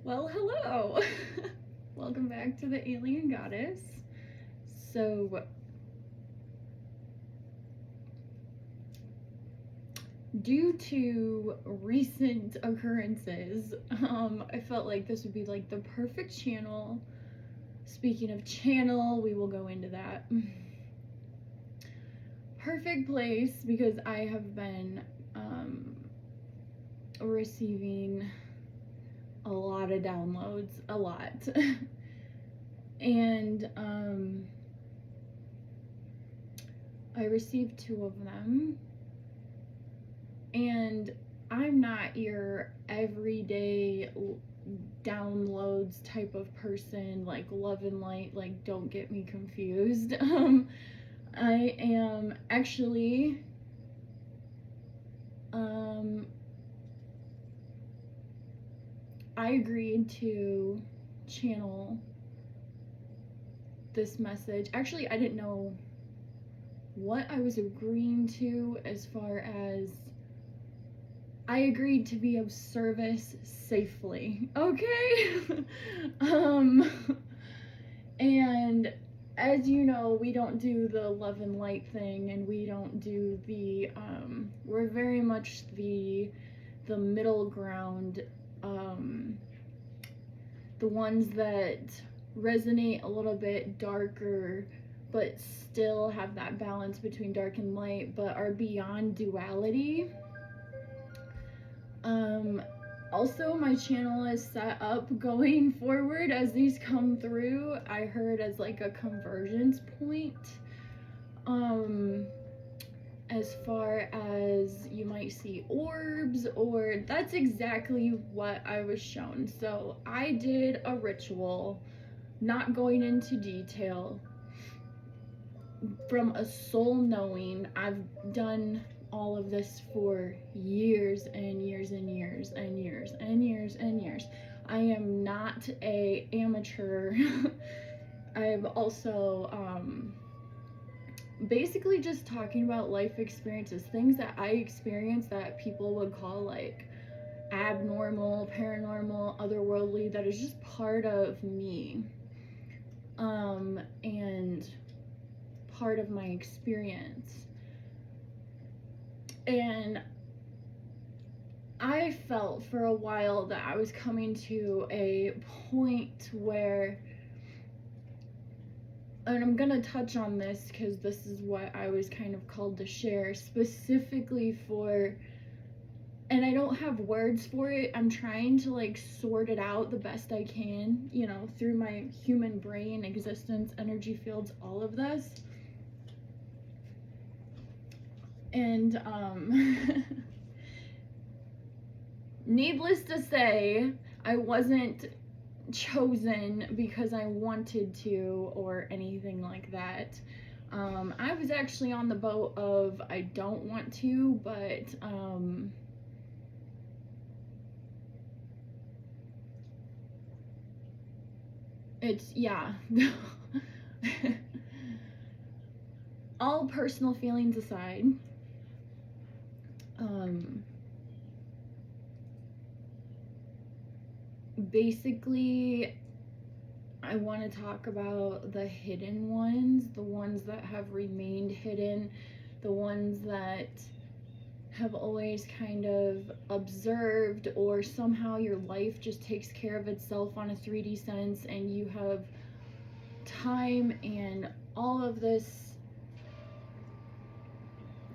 Well, hello. Welcome back to the Alien Goddess. So, due to recent occurrences, I felt like this would be like the perfect channel. Speaking of channel, we will go into that. Perfect place because I have been receiving a lot of downloads, a lot. And I received 2 of them, and I'm not your everyday downloads type of person, like love and light, like don't get me confused. I am actually I agreed to channel this message. Actually, I didn't know what I was agreeing to, as far as I agreed to be of service safely. Okay? And as you know, we don't do the love and light thing, and we don't do the we're very much the middle ground, the ones that resonate a little bit darker but still have that balance between dark and light, but are beyond duality. Also, my channel is set up going forward as these come through, I heard, as like a convergence point. As far as you might see orbs, or that's exactly what I was shown. So I did a ritual, not going into detail, from a soul knowing. I've done all of this for years and years and years and years and years and years. I am not a amateur. I've also basically just talking about life experiences, things that I experienced that people would call like abnormal, paranormal, otherworldly, that is just part of me, and part of my experience. And I felt for a while that I was coming to a point where, and I'm gonna touch on this because this is what I was kind of called to share specifically for, and I don't have words for it. I'm trying to like sort it out the best I can, you know, through my human brain, existence, energy fields, all of this. And needless to say, I wasn't chosen because I wanted to or anything like that. I was actually on the boat of I don't want to, but it's, yeah. All personal feelings aside, basically, I want to talk about the hidden ones, the ones that have remained hidden, the ones that have always kind of observed, or somehow your life just takes care of itself on a 3D sense, and you have time and all of this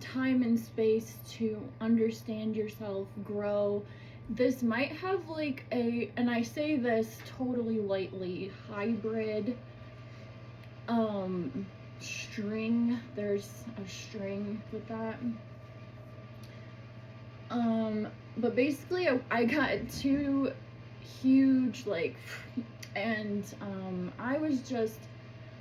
time and space to understand yourself, grow. This might have like a, and I say this totally lightly, hybrid string. There's a string with that. But basically I got 2 huge like, and I was just,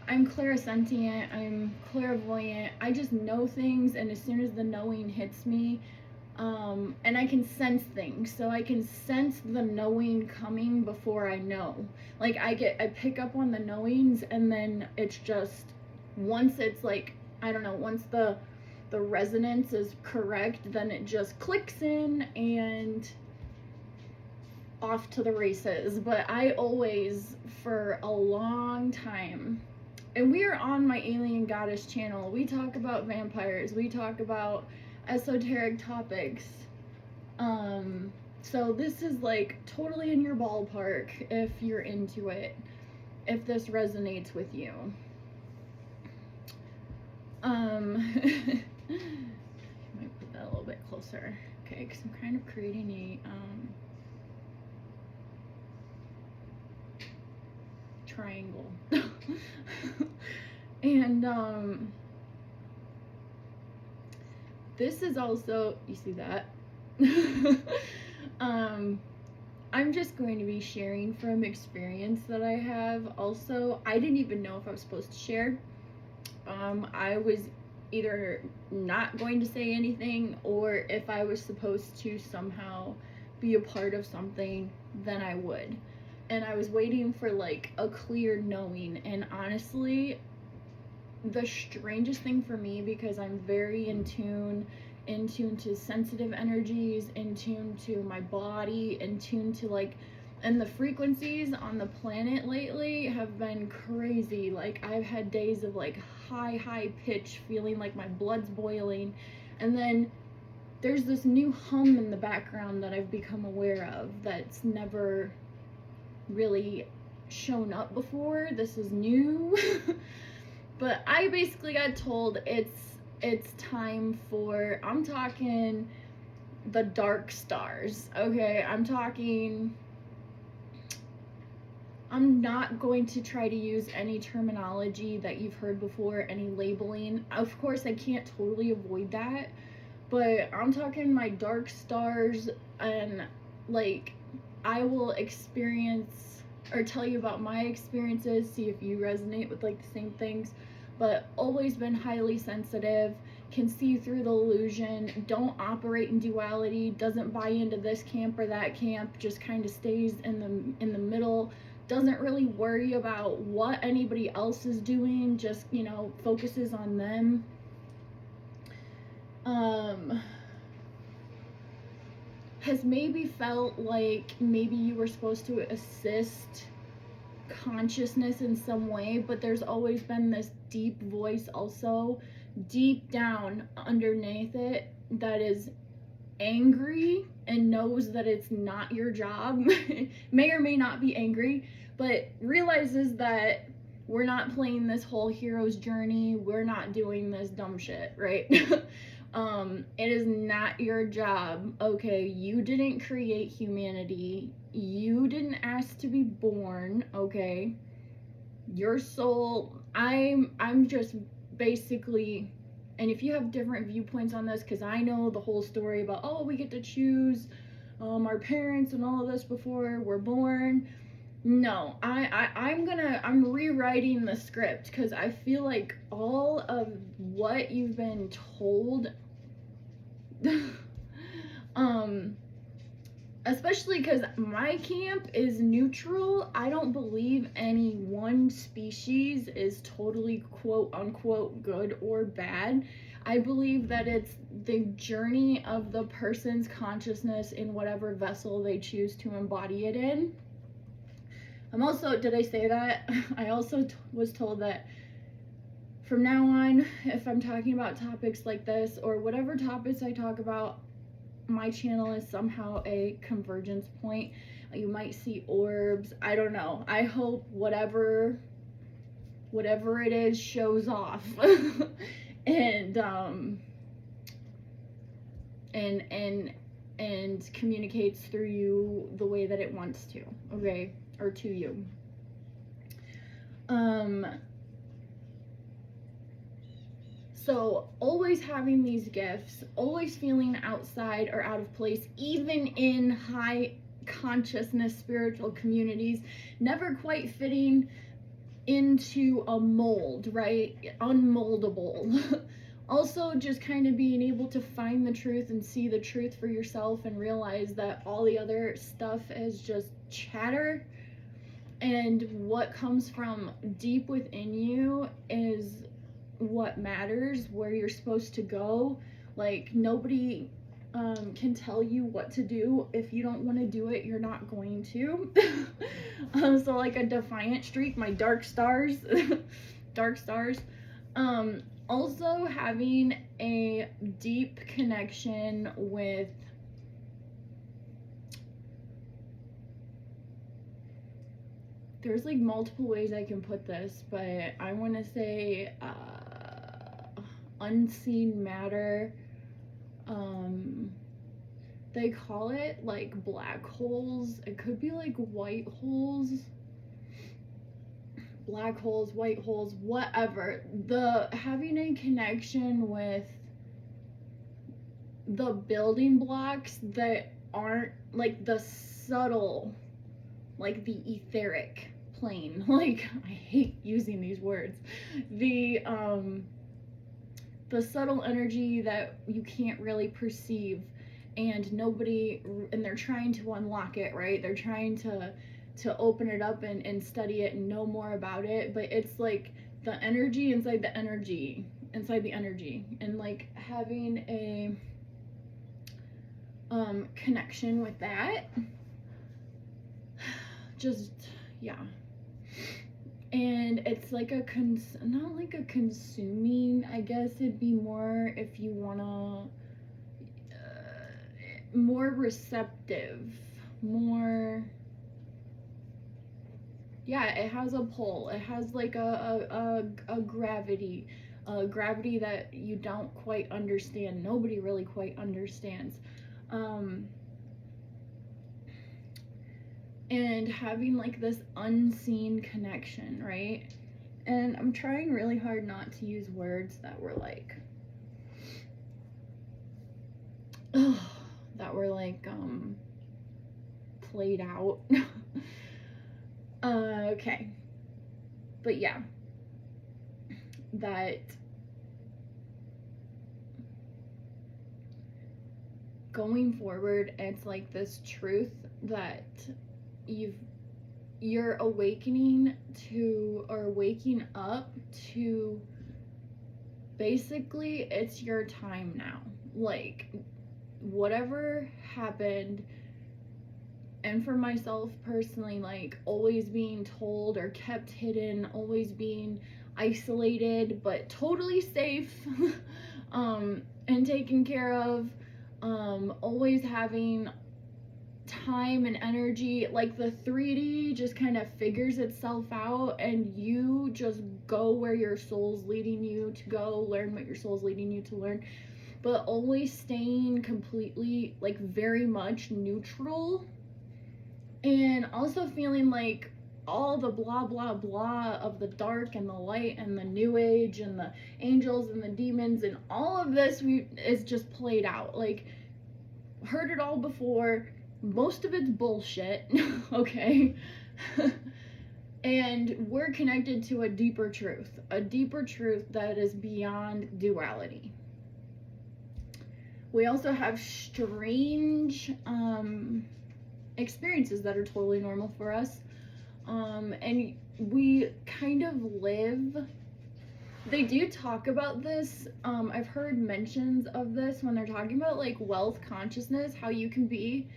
I'm clairsentient, I'm clairvoyant, I just know things, and as soon as the knowing hits me, and I can sense things, so I can sense the knowing coming before I know. Like I pick up on the knowings, and then it's just, once it's like, I don't know, once the resonance is correct, then it just clicks in, and off to the races. But I always, for a long time, and we are on my Alien Goddess channel, we talk about vampires, we talk about esoteric topics. So this is like totally in your ballpark if you're into it, if this resonates with you. I might put that a little bit closer. Okay, because I'm kind of creating a triangle. And this is also, you see that? I'm just going to be sharing from experience that I have. Also, I didn't even know if I was supposed to share. I was either not going to say anything, or if I was supposed to somehow be a part of something, then I would. And I was waiting for like a clear knowing. And honestly, the strangest thing for me, because I'm very in tune to sensitive energies, in tune to my body, in tune to like, and the frequencies on the planet lately have been crazy. Like I've had days of like high pitch, feeling like my blood's boiling, and then there's this new hum in the background that I've become aware of that's never really shown up before. This is new. But I basically got told it's time for, I'm talking the dark stars, okay? I'm not going to try to use any terminology that you've heard before, any labeling. Of course, I can't totally avoid that, but I'm talking my dark stars, and like, I will experience or tell you about my experiences, see if you resonate with like the same things, but always been highly sensitive, can see through the illusion, don't operate in duality, doesn't buy into this camp or that camp, just kind of stays in the middle, doesn't really worry about what anybody else is doing, just, you know, focuses on them. Has maybe felt like maybe you were supposed to assist consciousness in some way, but there's always been this deep voice also deep down underneath it that is angry and knows that it's not your job. May or may not be angry, but realizes that we're not playing this whole hero's journey, we're not doing this dumb shit, right? It is not your job, okay? You didn't create humanity, you didn't ask to be born, okay? Your soul, I'm just basically, and if you have different viewpoints on this, because I know the whole story about, oh, we get to choose our parents and all of this before we're born. No, I'm rewriting the script, because I feel like all of what you've been told, especially because my camp is neutral. I don't believe any one species is totally quote unquote good or bad. I believe that it's the journey of the person's consciousness in whatever vessel they choose to embody it in. I'm also, did I say that? I also was told that from now on, if I'm talking about topics like this, or whatever topics I talk about, my channel is somehow a convergence point. You might see orbs, I don't know. I hope whatever it is shows off. and communicates through you the way that it wants to, okay? Or to you. So always having these gifts, always feeling outside or out of place, even in high consciousness spiritual communities, never quite fitting into a mold, right? Unmoldable. Also, just kind of being able to find the truth and see the truth for yourself, and realize that all the other stuff is just chatter, and what comes from deep within you is what matters, where you're supposed to go. Like, nobody, can tell you what to do. If you don't want to do it, you're not going to. So like a defiant streak, my dark stars, dark stars. Also having a deep connection with there's like multiple ways I can put this, but I want to say unseen matter. They call it like black holes. It could be like white holes, black holes, white holes, whatever. The having a connection with the building blocks that aren't like the subtle, like the etheric plane. Like, I hate using these words. The subtle energy that you can't really perceive, and they're trying to unlock it, right? They're trying to open it up and study it and know more about it, but it's like the energy inside the energy and like having a connection with that. Just, yeah. And it's like not like a consuming, I guess it'd be more if you wanna, more receptive, more, yeah, it has a pull. It has like a gravity that you don't quite understand. Nobody really quite understands. And having like this unseen connection, right? And I'm trying really hard not to use words that were like, played out. Okay. But yeah, that going forward, it's like this truth that you're awakening to, or waking up to, basically it's your time now. Like, whatever happened, and for myself personally, like always being told or kept hidden, always being isolated but totally safe, and taken care of, always having time and energy, like the 3D just kind of figures itself out, and you just go where your soul's leading you to go, learn what your soul's leading you to learn, but always staying completely, like, very much neutral, and also feeling like all the blah blah blah of the dark and the light and the new age and the angels and the demons and all of this is just played out. Like, heard it all before. Most of it's bullshit. Okay. And we're connected to a deeper truth that is beyond duality. We also have strange experiences that are totally normal for us, and we kind of live. They do talk about this. I've heard mentions of this when they're talking about like wealth consciousness, how you can be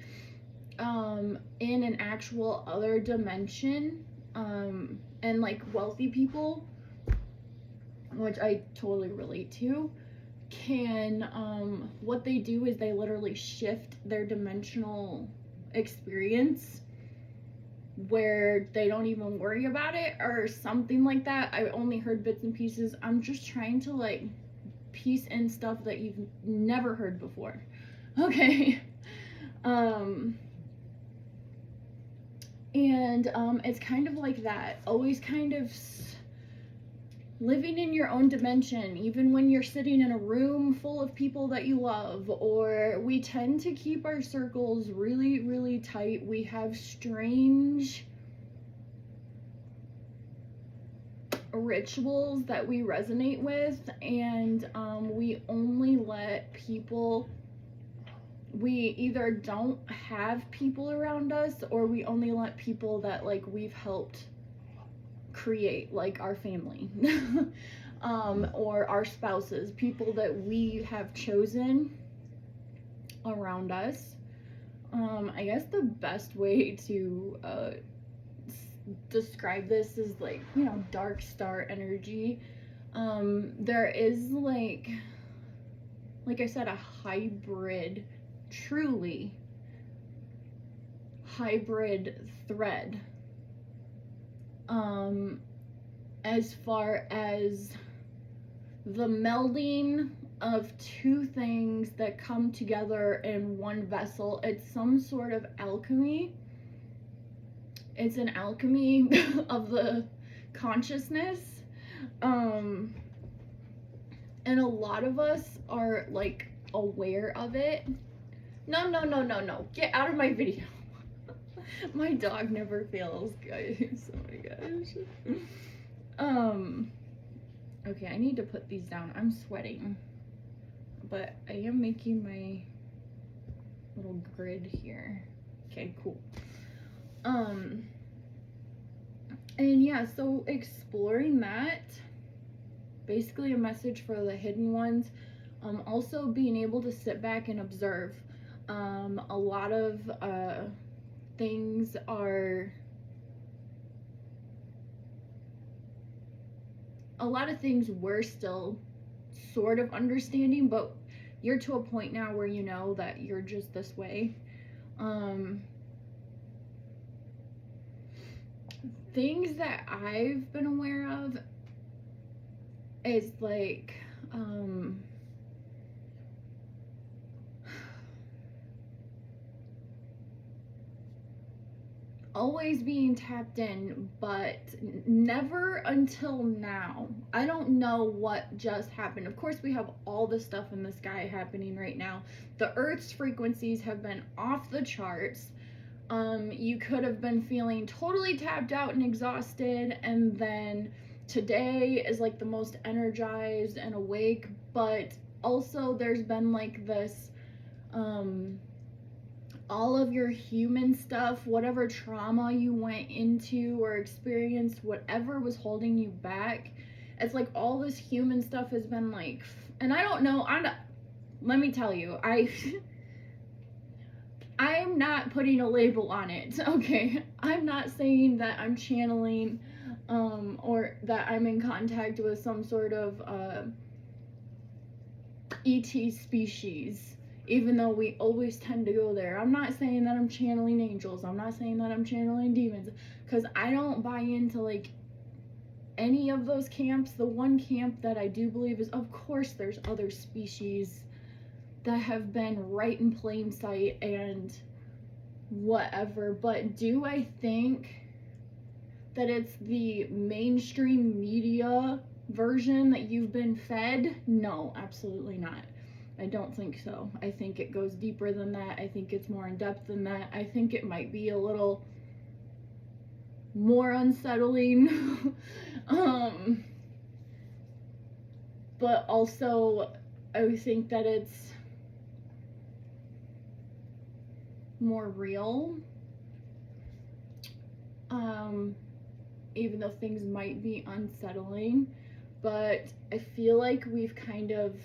in an actual other dimension, and like wealthy people, which I totally relate to, can what they do is they literally shift their dimensional experience where they don't even worry about it or something like that. I only heard bits and pieces. I'm just trying to like piece in stuff that you've never heard before. Okay. And it's kind of like that, always kind of living in your own dimension, even when you're sitting in a room full of people that you love, or we tend to keep our circles really, really tight. We have strange rituals that we resonate with, and we only let people, we either don't have people around us, or we only let people that like we've helped create, like our family, or our spouses, people that we have chosen around us. I guess the best way to describe this is like, you know, dark star energy. There is like I said, a hybrid, truly hybrid thread. As far as the melding of two things that come together in one vessel, it's some sort of alchemy. It's an alchemy of the consciousness. And a lot of us are like aware of it. No, get out of my video. My dog never fails, guys. Oh my gosh. Okay, I need to put these down. I'm sweating, but I am making my little grid here. Okay, cool. And yeah, so exploring that, basically a message for the hidden ones. Also being able to sit back and observe. A lot of things are, a lot of things we're still sort of understanding, but you're to a point now where you know that you're just this way. Things that I've been aware of is like, always being tapped in, but never until now. I don't know what just happened. Of course, we have all this stuff in the sky happening right now. The Earth's frequencies have been off the charts. You could have been feeling totally tapped out and exhausted, and then today is like the most energized and awake, but also there's been like this, all of your human stuff, whatever trauma you went into or experienced, whatever was holding you back, it's like all this human stuff has been like, and I don't know, let me tell you, I'm not putting a label on it, okay? I'm not saying that I'm channeling, or that I'm in contact with some sort of ET species, even though we always tend to go there. I'm not saying that I'm channeling angels. I'm not saying that I'm channeling demons, because I don't buy into like any of those camps. The one camp that I do believe is, of course, there's other species that have been right in plain sight and whatever, but do I think that it's the mainstream media version that you've been fed? No, absolutely not. I don't think so. I think it goes deeper than that. I think it's more in depth than that. I think it might be a little more unsettling. But also I think that it's more real, even though things might be unsettling. But I feel like we've kind of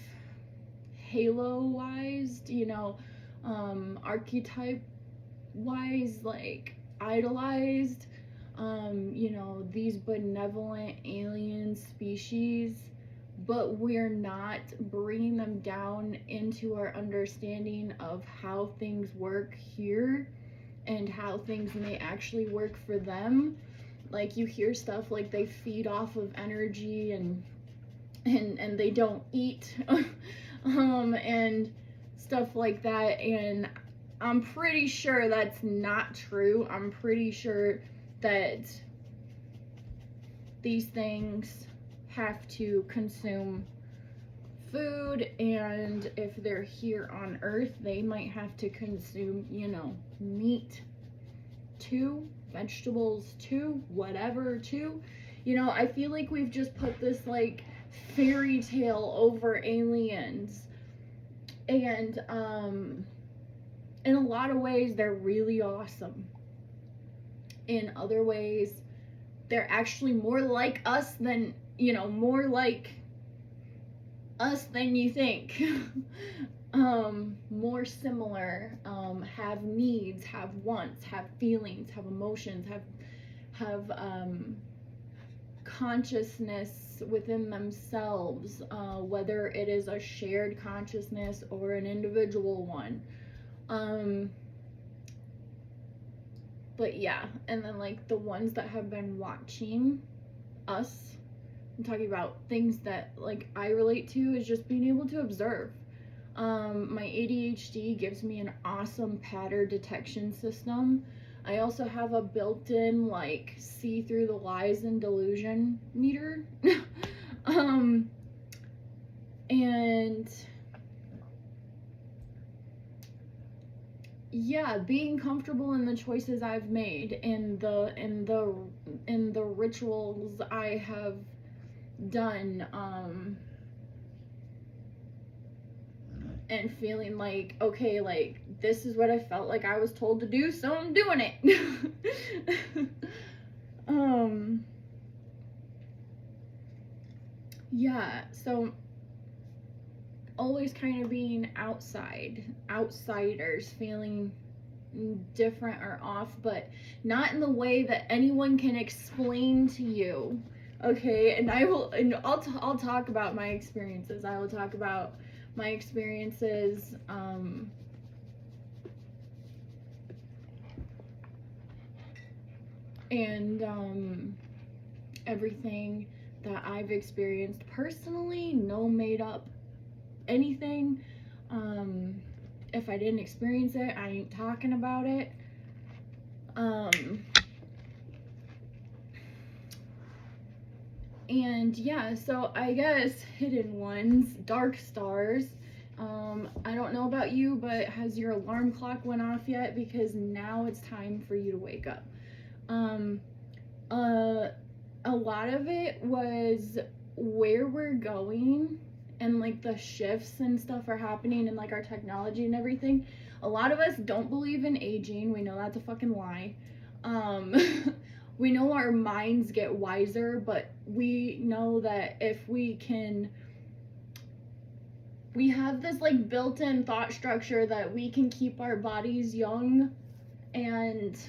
halo-wise, you know, archetype-wise, like idolized, you know, these benevolent alien species, but we're not bringing them down into our understanding of how things work here and how things may actually work for them. Like, you hear stuff like they feed off of energy and they don't eat, and stuff like that, and I'm pretty sure that's not true. I'm pretty sure that these things have to consume food, and if they're here on Earth, they might have to consume, you know, meat too, vegetables too, whatever too. You know, I feel like we've just put this like fairy tale over aliens, and in a lot of ways they're really awesome. In other ways they're actually more like us than, you know, more like us than you think. more similar, have needs, have wants, have feelings, have emotions, have consciousness within themselves, whether it is a shared consciousness or an individual one. But yeah, and then like the ones that have been watching us, I'm talking about things that like I relate to, is just being able to observe. My ADHD gives me an awesome pattern detection system. I also have a built-in like see through the lies and delusion meter. And yeah, being comfortable in the choices I've made, in the rituals I have done, and feeling like, okay, like this is what I felt like I was told to do, so I'm doing it. Yeah, so always kind of being outsiders, feeling different or off, but not in the way that anyone can explain to you. Okay, and I'll talk about my experiences. I will talk about my experiences, and everything that I've experienced personally. No made up anything. If I didn't experience it, I ain't talking about it. And yeah, so I guess hidden ones, dark stars. I don't know about you, but has your alarm clock went off yet? Because now it's time for you to wake up. A lot of it was where we're going, and like the shifts and stuff are happening, and like our technology and everything. A lot of us don't believe in aging. We know that's a fucking lie. We know our minds get wiser, but we know that if we have this like built-in thought structure that we can keep our bodies young and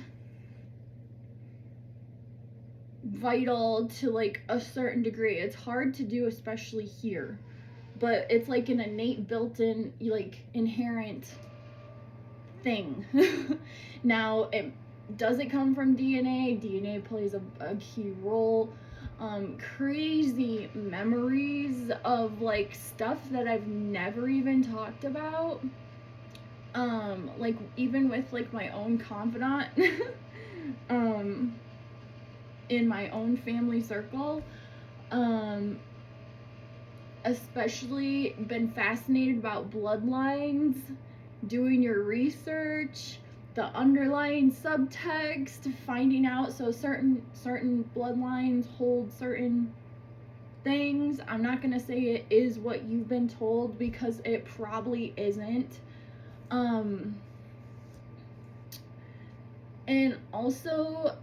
vital to like a certain degree. It's hard to do, especially here, but it's like an innate, built-in, like inherent thing. Now, does it come from DNA? DNA plays a key role. Crazy memories of like stuff that I've never even talked about. Like even with like my own confidant, in my own family circle. Especially been fascinated about bloodlines, doing your research, the underlying subtext, finding out. So certain bloodlines hold certain things. I'm not gonna say it is what you've been told, because it probably isn't. And also,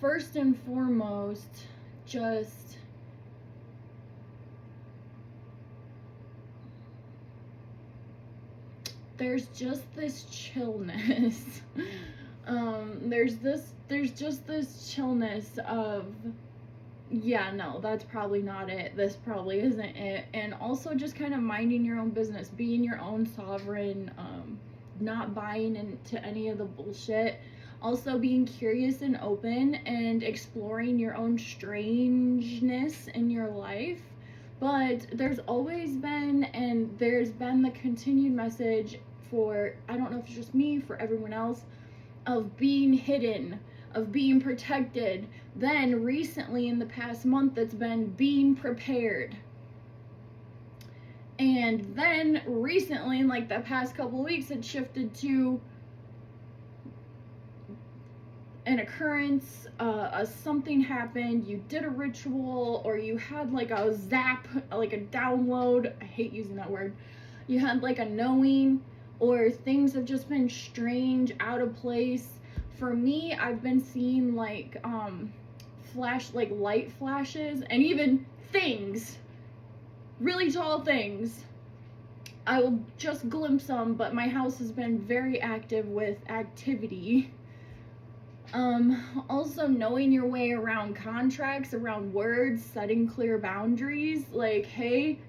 first and foremost, just there's just this chillness. There's just this chillness of, yeah, no, that's probably not it. This probably isn't it. And also just kind of minding your own business, being your own sovereign, not buying into any of the bullshit. Also being curious and open and exploring your own strangeness in your life. But there's always been, and there's been the continued message for, I don't know if it's just me, for everyone else, of being hidden, of being protected. Then recently in the past month, it's been being prepared. And then recently, in like the past couple of weeks, it shifted to an occurrence, something happened, you did a ritual, or you had like a zap, like a download. I hate using that word. You had like a knowing, or things have just been strange, out of place. For me, I've been seeing like like light flashes, and even things, really tall things, I will just glimpse them, but my house has been very active with activity. Also knowing your way around contracts, around words, setting clear boundaries, like, hey,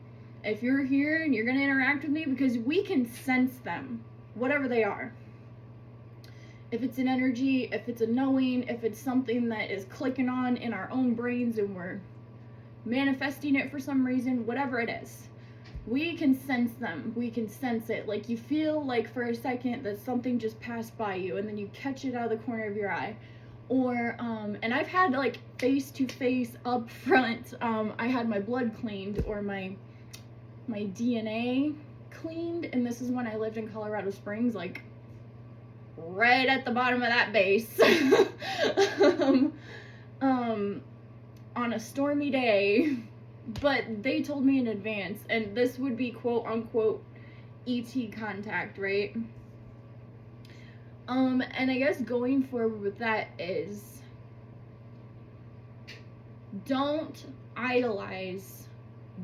if you're here and you're gonna interact with me, because we can sense them, whatever they are. If it's an energy, if it's a knowing, if it's something that is clicking on in our own brains and we're manifesting it for some reason, whatever it is, we can sense them. We can sense it. Like, you feel like for a second that something just passed by you, and then you catch it out of the corner of your eye. Or and I've had like face to face up front, I had my blood cleaned, or my DNA cleaned, and this is when I lived in Colorado Springs, like right at the bottom of that base. On a stormy day, but they told me in advance, and this would be quote unquote ET contact, right? And I guess going forward with that is, don't idolize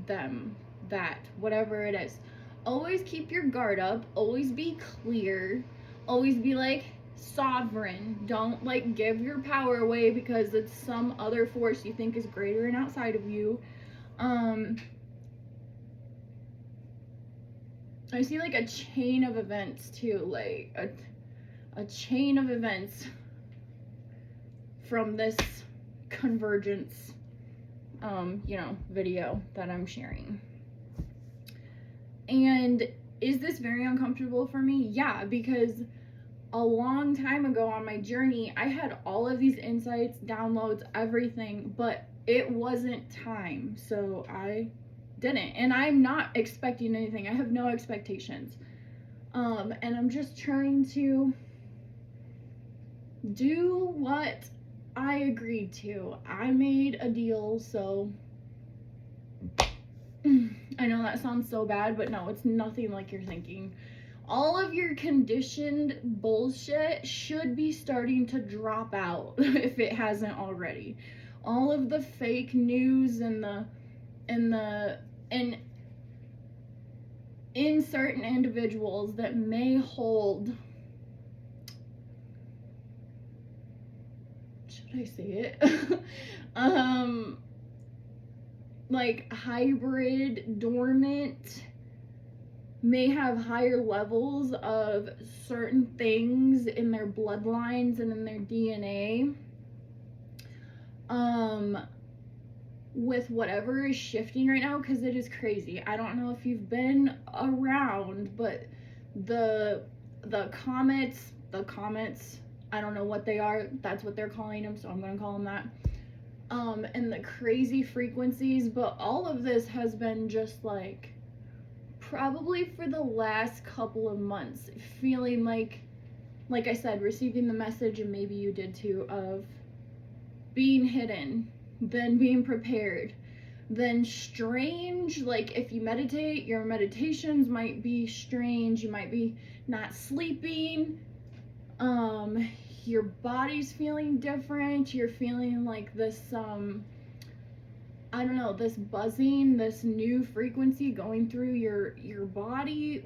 them, that whatever it is. Always keep your guard up, always be clear, always be like sovereign. Don't like give your power away because it's some other force you think is greater and outside of you. I see like a chain of events too, like a chain of events from this convergence video that I'm sharing. And is this very uncomfortable for me? Yeah, because a long time ago on my journey, I had all of these insights, downloads, everything, but it wasn't time, so I didn't. And I'm not expecting anything. I have no expectations. And I'm just trying to do what I agreed to. I made a deal, so I know that sounds so bad, but no, it's nothing like you're thinking. All of your conditioned bullshit should be starting to drop out if it hasn't already. All of the fake news and in certain individuals that may hold, should I say it? Like hybrid, dormant, may have higher levels of certain things in their bloodlines and in their DNA. With whatever is shifting right now, because it is crazy. I don't know if you've been around, but the comets, I don't know what they are. That's what they're calling them, so I'm gonna call them that. And the crazy frequencies, but all of this has been just like, probably for the last couple of months, feeling like I said, receiving the message, and maybe you did too, of being hidden, then being prepared, then strange. Like if you meditate, your meditations might be strange, you might be not sleeping, your body's feeling different, you're feeling like this I don't know, this buzzing, this new frequency going through your body.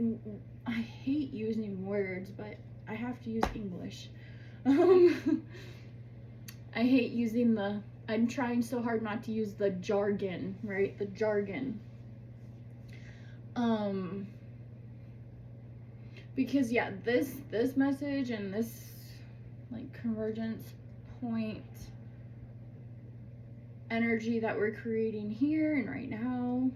I hate using words, but I have to use English. I hate using I'm trying so hard not to use the jargon, right? The jargon. Because yeah, this message and this like convergence point energy that we're creating here and right now,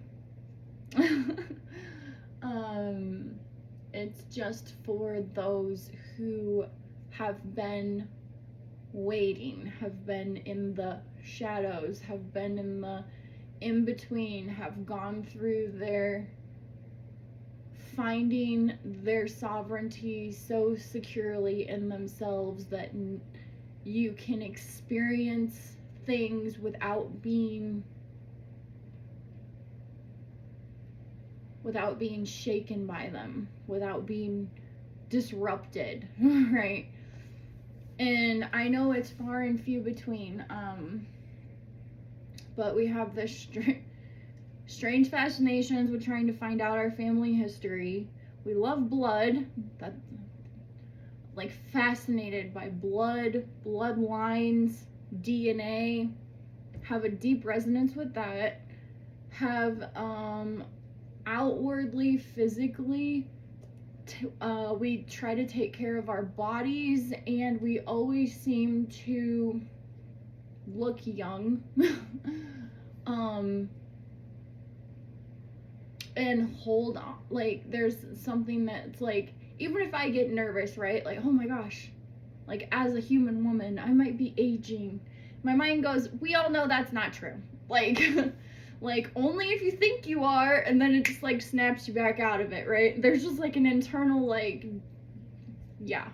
it's just for those who have been waiting, have been in the shadows, have been in the in between, have gone through their finding their sovereignty so securely in themselves that you can experience things without being shaken by them, without being disrupted, right? And I know it's far and few between, but we have this strange fascinations with trying to find out our family history. We love blood. That, like, fascinated by blood, bloodlines, DNA. Have a deep resonance with that. Have outwardly, physically, we try to take care of our bodies, and we always seem to look young. And hold on, like, there's something that's like, even if I get nervous, right, like, oh my gosh, like, as a human woman I might be aging, my mind goes, we all know that's not true, like like, only if you think you are, and then it just like snaps you back out of it, right? There's just like an internal, like, yeah.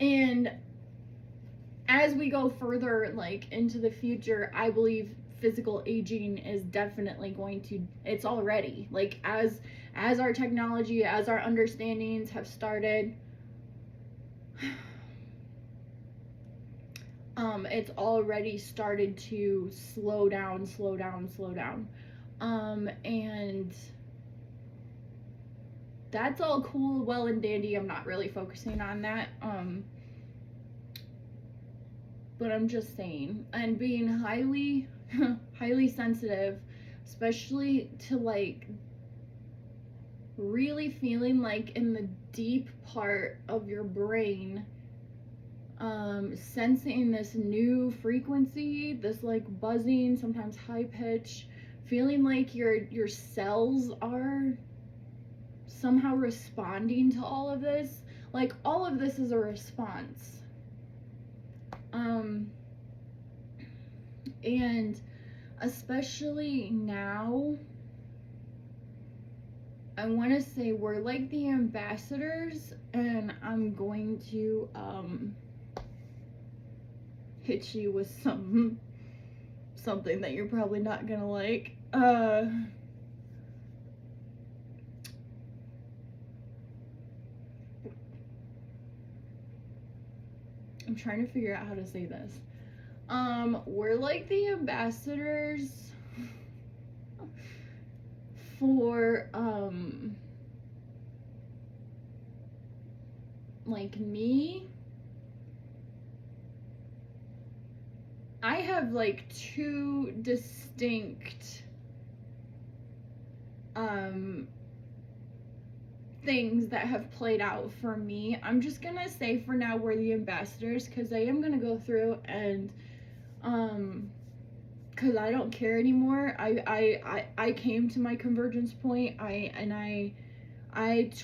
And as we go further, like, into the future, I believe physical aging is definitely going to, it's already, like, as our technology, as our understandings have started, it's already started to slow down, and that's all cool, well and dandy. I'm not really focusing on that, but I'm just saying, and being highly highly sensitive, especially to, like, really feeling like in the deep part of your brain, sensing this new frequency, this like buzzing, sometimes high pitch, feeling like your cells are somehow responding to all of this. Like, all of this is a response. And especially now, I want to say we're like the ambassadors, and I'm going to hit you with something that you're probably not gonna like. I'm trying to figure out how to say this. We're like the ambassadors for like me. I have like two distinct things that have played out for me. I'm just gonna say for now we're the ambassadors, because I am gonna go through and because I don't care anymore. I came to my convergence point. I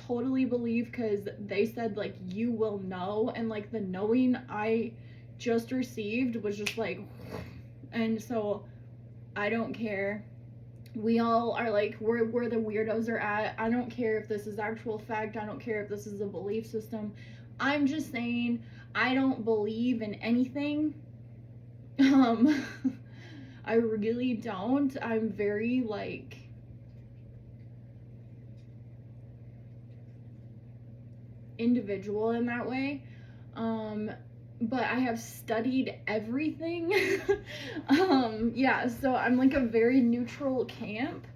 totally believe, because they said, like, you will know, and like the knowing I just received was just like, and so I don't care. We all are like, where the weirdos are at. I don't care if this is actual fact. I don't care if this is a belief system. I'm just saying, I don't believe in anything. I really don't. I'm very, like, individual in that way. But I have studied everything. Yeah, so I'm like a very neutral camp,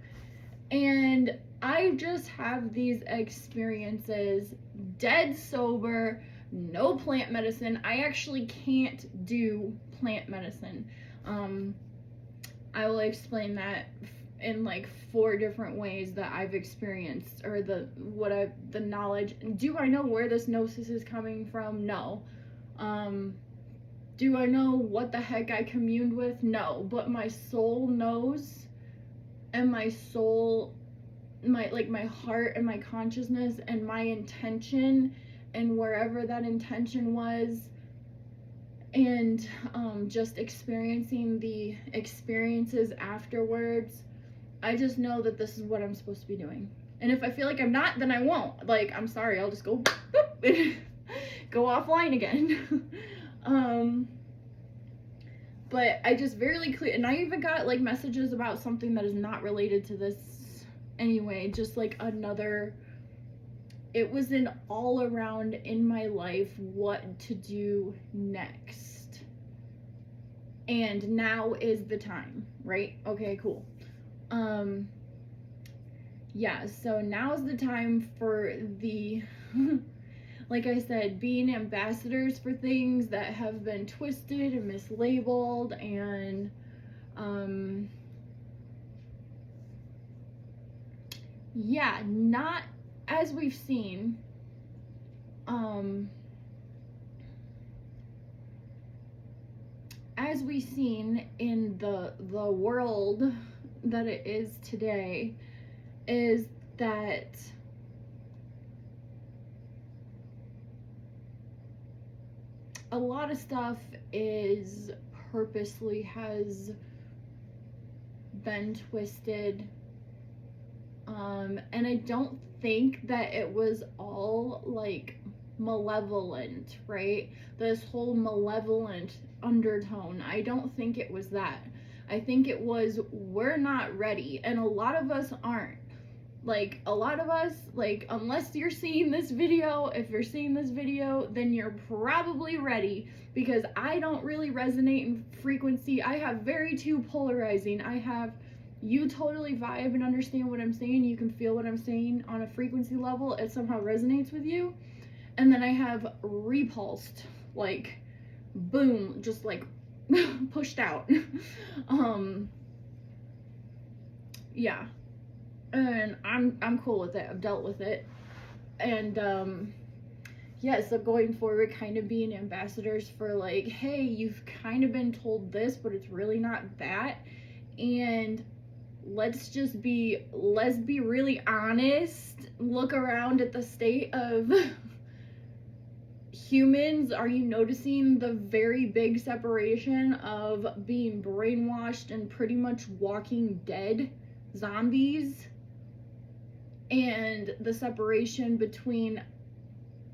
and I just have these experiences, dead sober, no plant medicine. I actually can't do plant medicine. I will explain that in like 4 different ways that I've experienced, or the knowledge. Do I know where this gnosis is coming from? No. Do I know what the heck I communed with? No. But my soul knows, and my soul, my heart and my consciousness and my intention, and wherever that intention was, and just experiencing the experiences afterwards, I just know that this is what I'm supposed to be doing. And if I feel like I'm not, then I won't. Like, I'm sorry, I'll just go go offline again. But I just very clear, and I even got like messages about something that is not related to this anyway, just like another, it was an all around in my life what to do next, and now is the time, right? Okay, cool. Yeah, so now's the time for the like I said, being ambassadors for things that have been twisted and mislabeled, and yeah, not as we've seen, as we've seen in the world that it is today, is that a lot of stuff is purposely has been twisted, and I don't think that it was all like malevolent, right? This whole malevolent undertone, I don't think it was that. I think it was, we're not ready, and a lot of us aren't. Like, a lot of us, like, unless you're seeing this video, if you're seeing this video, then you're probably ready, because I don't really resonate in frequency. I have very too polarizing. I have, you totally vibe and understand what I'm saying, you can feel what I'm saying on a frequency level, it somehow resonates with you. And then I have repulsed, like, boom, just like pushed out. Yeah, and I'm cool with it. I've dealt with it. And yeah, so going forward, kind of being ambassadors for, like, hey, you've kind of been told this, but it's really not that, and let's be really honest. Look around at the state of humans. Are you noticing the very big separation of being brainwashed and pretty much walking dead zombies, and the separation between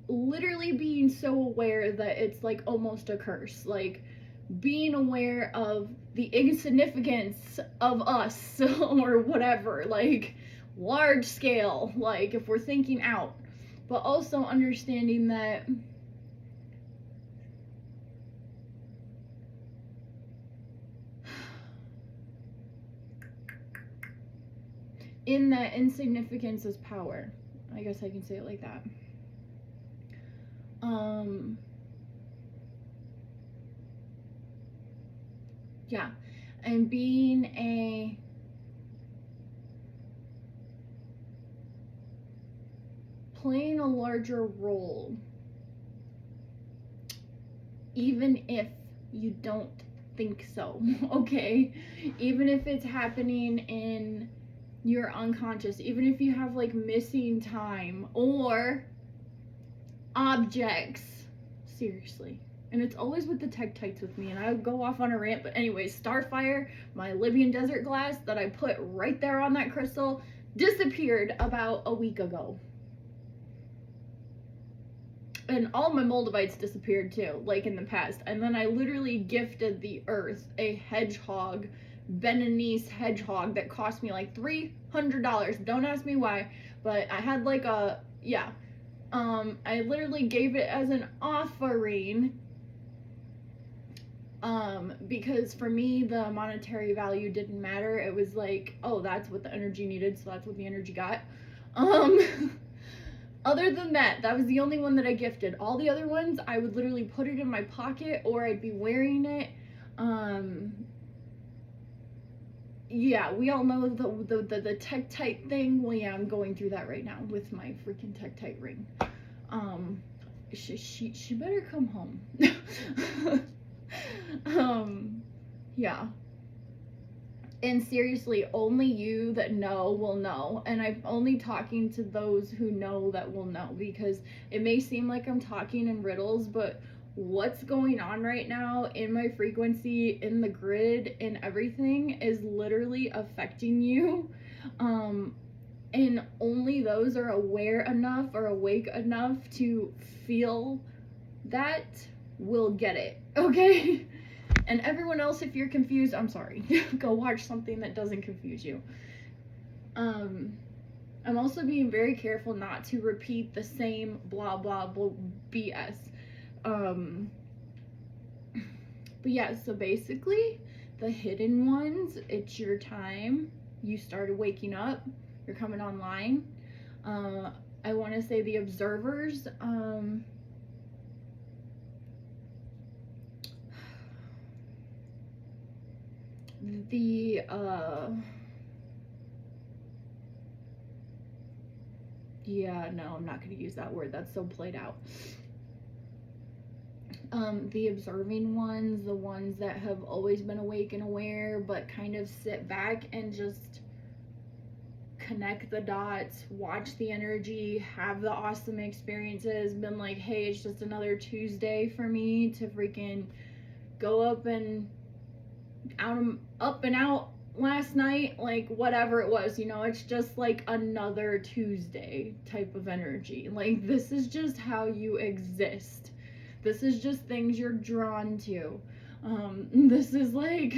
literally being so aware that it's like almost a curse, like being aware of the insignificance of us or whatever, like large scale, like if we're thinking out, but also understanding that in that insignificance is power. I guess I can say it like that. Yeah, and playing a larger role, even if you don't think so, okay? Even if it's happening in your unconscious, even if you have like missing time or objects, seriously. And it's always with the tektites with me, and I go off on a rant, but anyways, Starfire, my Libyan desert glass that I put right there on that crystal, disappeared about a week ago. And all my moldavites disappeared too, like in the past. And then I literally gifted the earth a hedgehog, Beninese hedgehog, that cost me like $300. Don't ask me why, but I had like a, yeah. I literally gave it as an offering, because for me the monetary value didn't matter. It was like, oh, that's what the energy needed, so that's what the energy got. Other than that, that was the only one that I gifted. All the other ones, I would literally put it in my pocket, or I'd be wearing it. Yeah, we all know the tektite thing. Well, yeah, I'm going through that right now with my freaking tektite ring. She better come home. Yeah. And seriously, only you that know will know. And I'm only talking to those who know that will know, because it may seem like I'm talking in riddles, but what's going on right now in my frequency, in the grid, in everything is literally affecting you. And only those are aware enough or awake enough to feel that will get it, okay? And everyone else, if you're confused, I'm sorry. Go watch something that doesn't confuse you. I'm also being very careful not to repeat the same blah blah blah BS. But yeah, so basically, the hidden ones, it's your time. you started waking up, you're coming online. I want to say the observers, the yeah, no, I'm not going to use that word, that's so played out. The observing ones, the ones that have always been awake and aware, but kind of sit back and just connect the dots, watch the energy, have the awesome experiences, been like, hey, it's just another Tuesday for me to freaking go up and out last night, like whatever it was, you know, it's just like another Tuesday type of energy. Like, this is just how you exist. This is just things you're drawn to. This is like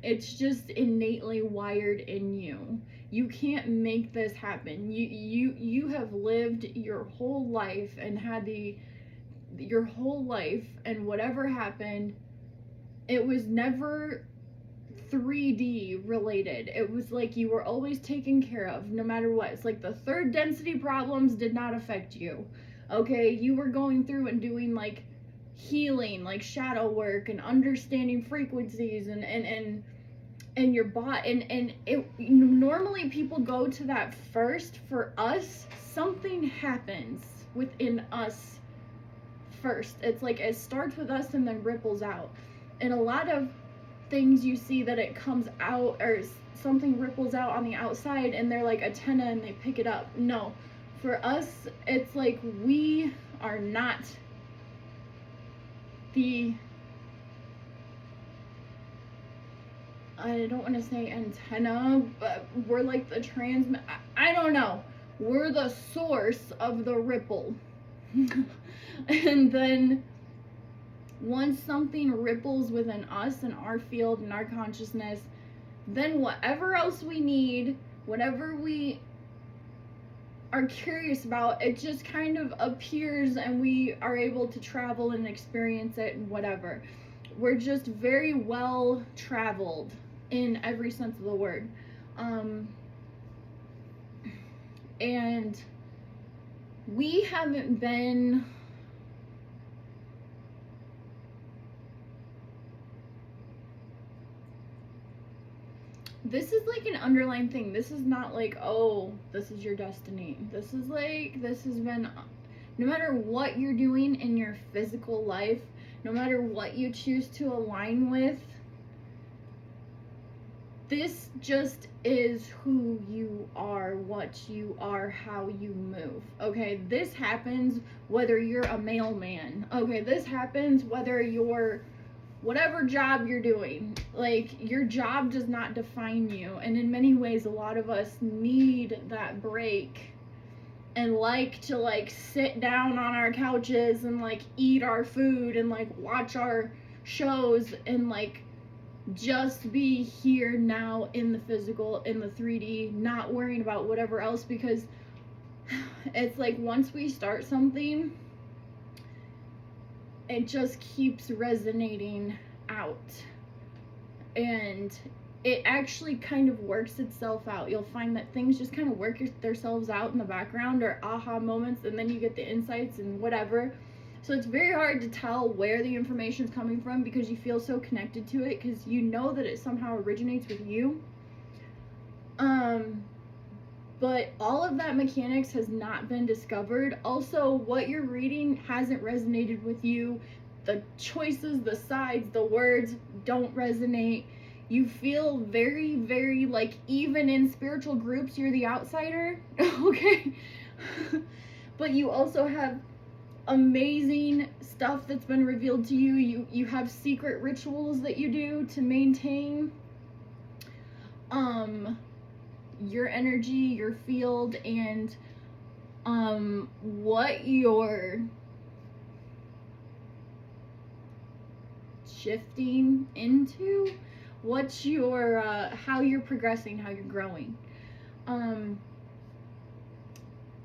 it's just innately wired in you. You can't make this happen. You have lived your whole life and had your whole life, and whatever happened, it was never 3D related. It was like you were always taken care of no matter what. It's like the third density problems did not affect you. Okay, you were going through and doing like healing, like shadow work and understanding frequencies and your body, and it normally people go to that first. For us, something happens within us first. It's like it starts with us and then ripples out. And a lot of things you see that it comes out, or something ripples out on the outside and they're like antenna and they pick it up. No, for us it's like we are not the, I don't want to say antenna, but we're like the transmit, I don't know, we're the source of the ripple. And then once something ripples within us and our field and our consciousness, then whatever else we need, whatever we are curious about, it just kind of appears and we are able to travel and experience it and whatever. We're just very well traveled in every sense of the word. And we haven't been this is like an underlying thing. This is not like, oh, this is your destiny. This is like, this has been, no matter what you're doing in your physical life, no matter what you choose to align with, this just is who you are, what you are, how you move. Okay, this happens whether you're a mailman. Okay, this happens whether you're whatever job you're doing. Like, your job does not define you. And in many ways, a lot of us need that break and like to like sit down on our couches and like eat our food and like watch our shows and like just be here now in the physical, in the 3D, not worrying about whatever else, because it's like once we start something, it just keeps resonating out, and it actually kind of works itself out. You'll find that things just kind of work themselves out in the background, or aha moments, and then you get the insights and whatever. So it's very hard to tell where the information is coming from because you feel so connected to it, because you know that it somehow originates with you. But all of that mechanics has not been discovered. Also, what you're reading hasn't resonated with you. The choices, the sides, the words don't resonate. You feel very, very like, even in spiritual groups, you're the outsider. Okay? But you also have amazing stuff that's been revealed to you. You have secret rituals that you do to maintain your energy, your field, and what you're shifting into, what you're how you're progressing, how you're growing.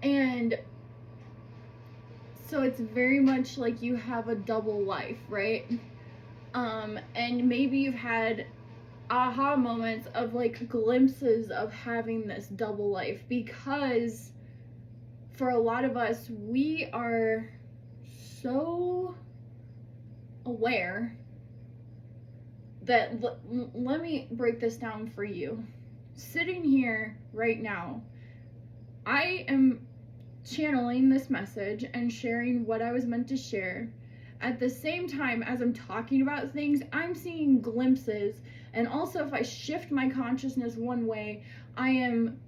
And so it's very much like you have a double life, right? And maybe you've had aha moments of like glimpses of having this double life, because for a lot of us, we are so aware that let me break this down for you. Sitting here right now, I am channeling this message and sharing what I was meant to share. At the same time as I'm talking about things, I'm seeing glimpses. And also, if I shift my consciousness one way, I am,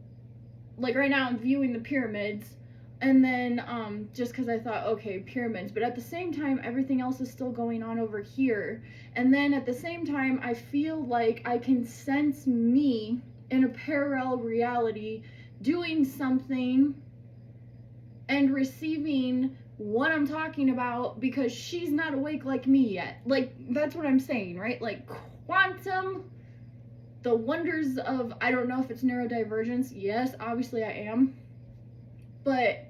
like right now, I'm viewing the pyramids. And then, just because I thought, okay, pyramids. But at the same time, everything else is still going on over here. And then at the same time, I feel like I can sense me in a parallel reality doing something and receiving what I'm talking about, because she's not awake like me yet. Like, that's what I'm saying, right? Like, quantum, the wonders of, I don't know if it's neurodivergence. Yes, obviously I am. But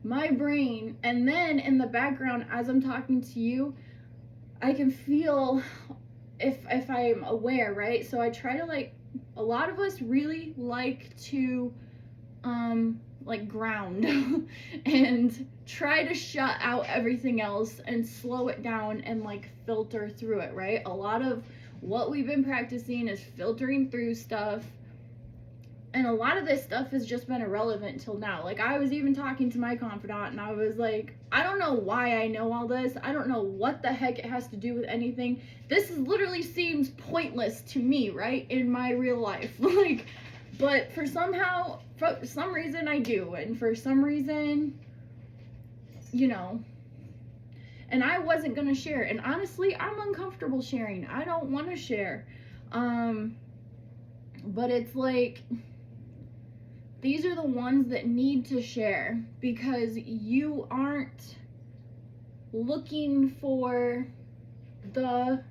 my brain, and then in the background, as I'm talking to you, I can feel if I'm aware, right? So I try to, like, a lot of us really like to, like, ground and try to shut out everything else and slow it down and, like, filter through it, right? A lot of what we've been practicing is filtering through stuff, and a lot of this stuff has just been irrelevant till now. Like, I was even talking to my confidant, and I was like, I don't know why I know all this. I don't know what the heck it has to do with anything. This literally seems pointless to me, right? In my real life. Like, but for some reason I do. And for some reason, you know, and I wasn't going to share. And honestly, I'm uncomfortable sharing. I don't want to share. But it's like, these are the ones that need to share, because you aren't looking for the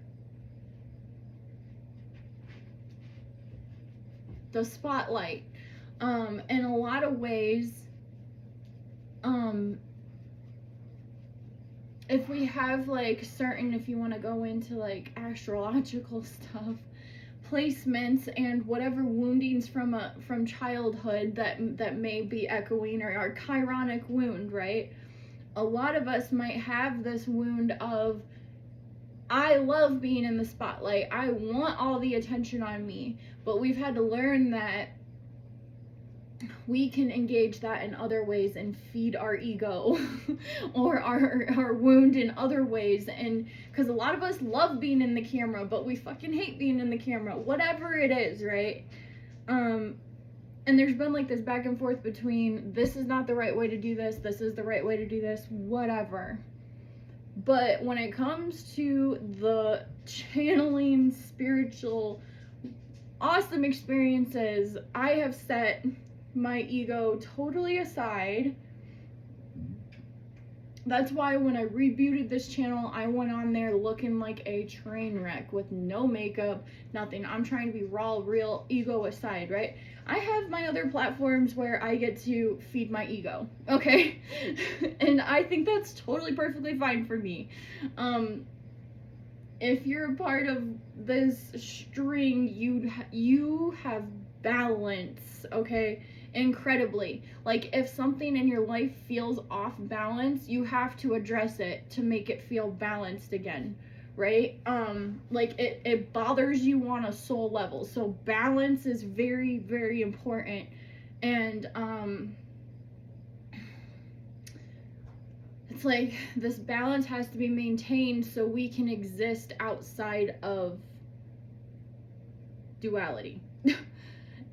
spotlight. In a lot of ways, if we have like certain, if you want to go into like astrological stuff, placements and whatever woundings from childhood that may be echoing, or our chironic wound, right? A lot of us might have this wound of, I love being in the spotlight, I want all the attention on me, but we've had to learn that we can engage that in other ways and feed our ego or our wound in other ways. And because a lot of us love being in the camera, but we fucking hate being in the camera, whatever it is, right? And there's been like this back and forth between, this is not the right way to do this, this is the right way to do this, whatever. But when it comes to the channeling spiritual awesome experiences, I have set my ego totally aside. That's why when I rebooted this channel, I went on there looking like a train wreck with no makeup, nothing. I'm trying to be raw, real, ego aside, right? I have my other platforms where I get to feed my ego, okay? And I think that's totally perfectly fine for me. If you're a part of this string, you have balance, okay? Incredibly. Like, if something in your life feels off balance, you have to address it to make it feel balanced again, right? Like, it bothers you on a soul level, so balance is very, very important. And it's like, this balance has to be maintained so we can exist outside of duality.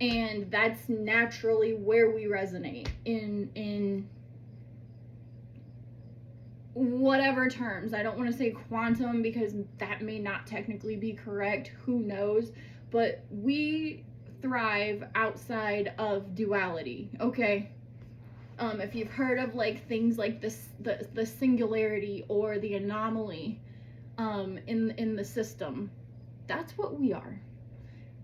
And that's naturally where we resonate in whatever terms. I don't want to say quantum because that may not technically be correct, who knows, but we thrive outside of duality, okay? If you've heard of like things like this, the singularity or the anomaly in the system, that's what we are.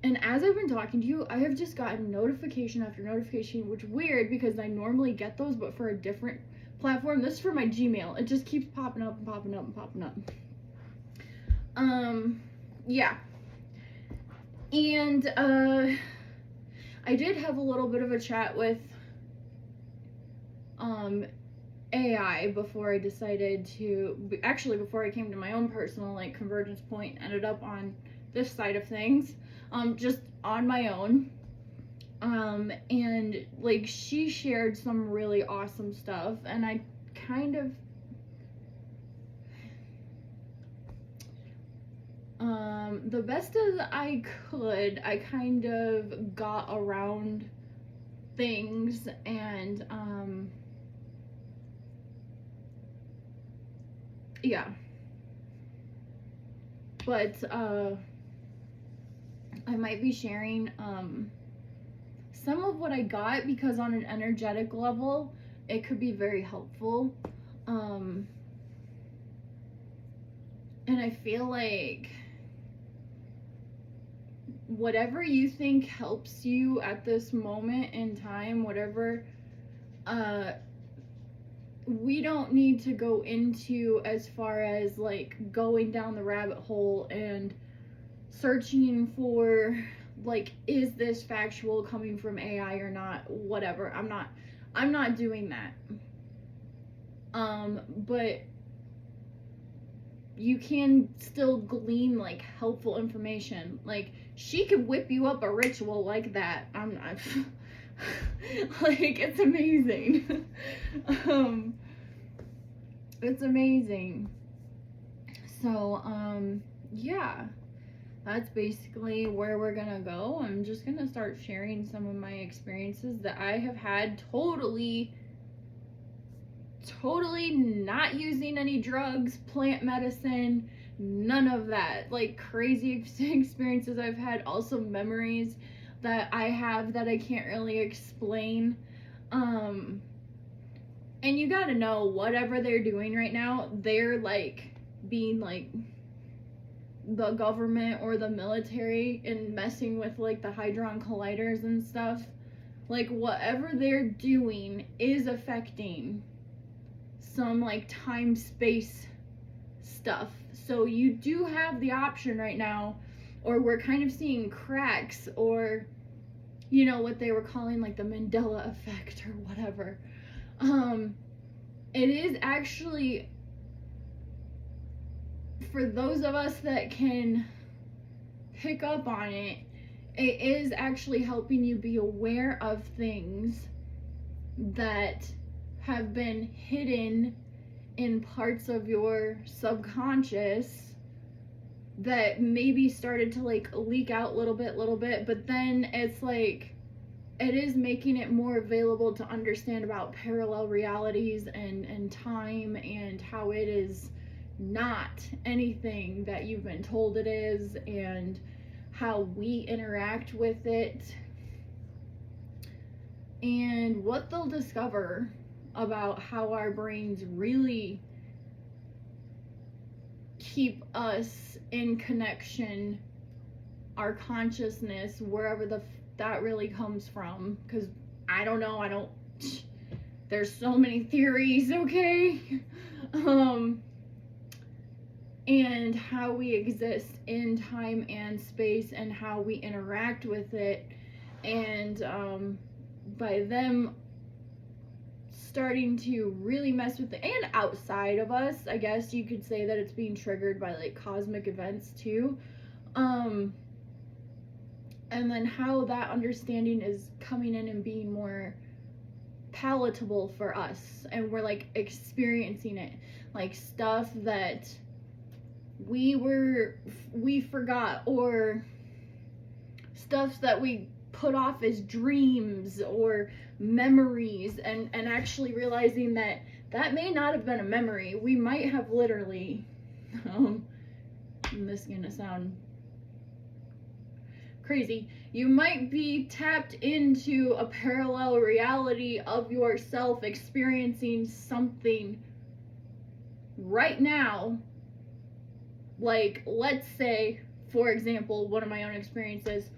And as I've been talking to you, I have just gotten notification after notification, which is weird because I normally get those, but for a different platform. This is for my Gmail. It just keeps popping up and popping up and popping up. Yeah. And I did have a little bit of a chat with AI before I decided to, actually before I came to my own personal like convergence point, ended up on this side of things, just on my own. And like she shared some really awesome stuff, and I kind of the best as I could, I kind of got around things, and yeah. But I might be sharing some of what I got, because on an energetic level it could be very helpful. And I feel like whatever you think helps you at this moment in time, whatever, we don't need to go into as far as like going down the rabbit hole and searching for like, is this factual coming from AI or not, whatever. I'm not doing that. But you can still glean like helpful information. Like, she could whip you up a ritual like that. I'm not like, it's amazing. It's amazing. So yeah, that's basically where we're gonna go. I'm just gonna start sharing some of my experiences that I have had, totally not using any drugs, plant medicine, none of that. Like, crazy experiences I've had, also memories that I have that I can't really explain. And you gotta know, whatever they're doing right now, they're like being like the government or the military and messing with like the hadron colliders and stuff. Like, whatever they're doing is affecting some like time space stuff. So you do have the option right now, or we're kind of seeing cracks, or you know what they were calling like the Mandela effect or whatever. It is actually, for those of us that can pick up on it, it is actually helping you be aware of things that have been hidden in parts of your subconscious that maybe started to like leak out little bit, but then it's like, it is making it more available to understand about parallel realities and time, and how it is not anything that you've been told it is, and how we interact with it, and what they'll discover about how our brains really keep us in connection, our consciousness, wherever that really comes from. Because I don't know, there's so many theories, okay? And how we exist in time and space, and how we interact with it, and by them starting to really mess with it, and outside of us, I guess you could say that it's being triggered by like cosmic events too. And then how that understanding is coming in and being more palatable for us, and we're like experiencing it, like stuff that we forgot, or stuff that we put off as dreams or memories, and actually realizing that may not have been a memory. We might have literally and this is gonna sound crazy, you might be tapped into a parallel reality of yourself experiencing something right now. Like, let's say, for example, one of my own experiences,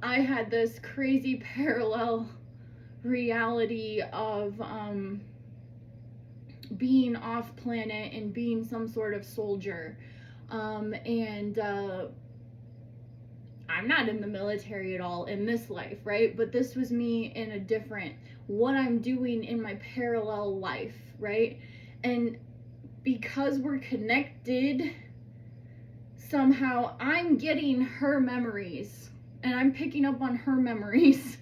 I had this crazy parallel reality of being off planet and being some sort of soldier, and I'm not in the military at all in this life, right? But this was me in a different, what I'm doing in my parallel life, right? And because we're connected, somehow I'm getting her memories and I'm picking up on her memories,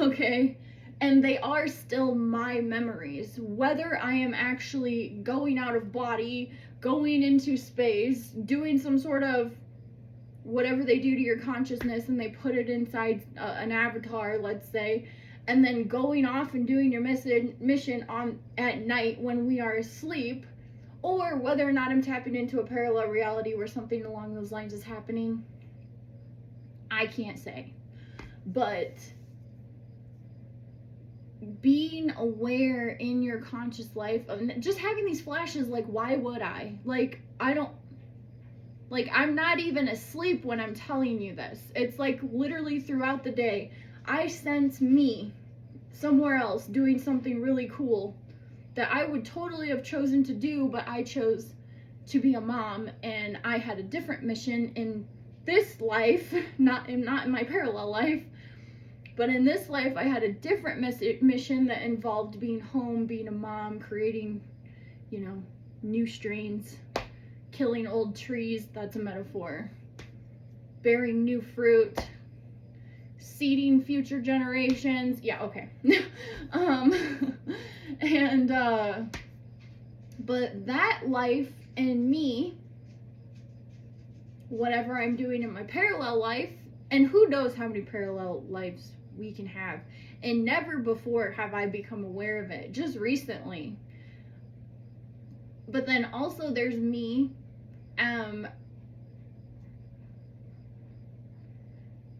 okay? And they are still my memories, whether I am actually going out of body, going into space, doing some sort of whatever they do to your consciousness and they put it inside an avatar, let's say, and then going off and doing your mission on at night when we are asleep, or whether or not I'm tapping into a parallel reality where something along those lines is happening, I can't say. But being aware in your conscious life of just having these flashes, like, why would I? Like, I'm not even asleep when I'm telling you this. It's like literally throughout the day, I sense me somewhere else doing something really cool that I would totally have chosen to do, but I chose to be a mom, and I had a different mission in this life, not in my parallel life, but in this life I had a different mission that involved being home, being a mom, creating, new strains, killing old trees, that's a metaphor, bearing new fruit, seeding future generations. Yeah, okay. But that life and me, whatever I'm doing in my parallel life, and who knows how many parallel lives we can have, and never before have I become aware of it, just recently. But then also there's me, and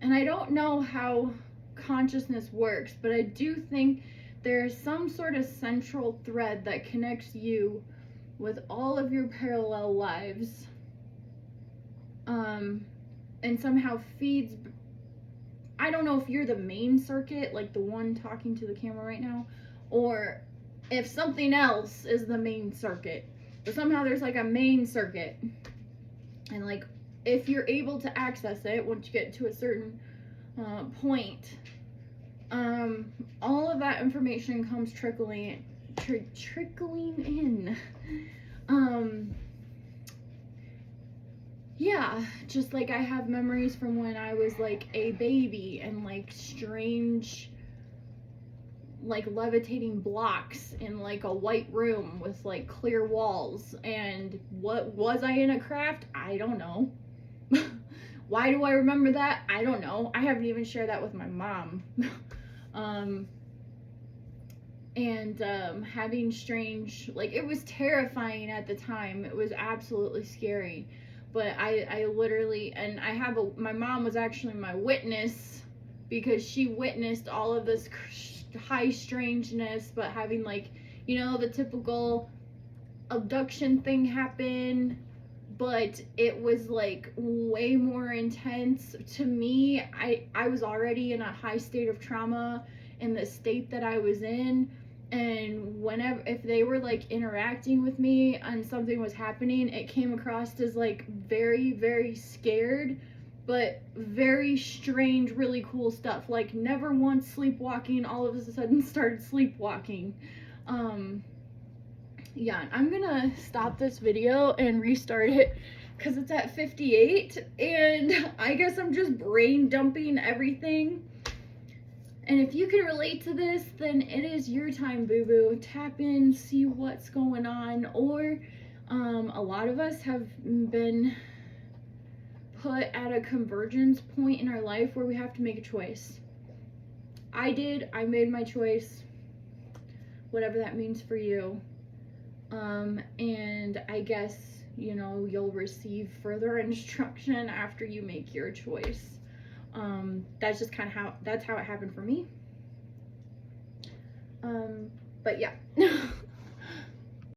I don't know how consciousness works, but I do think there's some sort of central thread that connects you with all of your parallel lives, and somehow feeds. I don't know if you're the main circuit, like the one talking to the camera right now, or if something else is the main circuit, but somehow there's like a main circuit, and like if you're able to access it once you get to a certain point, all of that information comes trickling in. Yeah, just like I have memories from when I was like a baby, and like strange, like levitating blocks in like a white room with like clear walls. And what was I in a craft? I don't know. Why do I remember that? I don't know. I haven't even shared that with my mom. Having strange, like, it was terrifying at the time. It was absolutely scary. But I literally, and my mom was actually my witness, because she witnessed all of this high strangeness, but having like, the typical abduction thing happen, but it was like way more intense. To me, I was already in a high state of trauma in the state that I was in, and if they were like interacting with me and something was happening, it came across as like very, very scared, but very strange, really cool stuff. Like never once sleepwalking, all of a sudden started sleepwalking. Yeah, I'm gonna stop this video and restart it because it's at 58, and I guess I'm just brain dumping everything. And if you can relate to this, then it is your time, boo-boo. Tap in, see what's going on. Or a lot of us have been put at a convergence point in our life where we have to make a choice. I made my choice, whatever that means for you. And I guess, you'll receive further instruction after you make your choice. That's just how it happened for me. But yeah.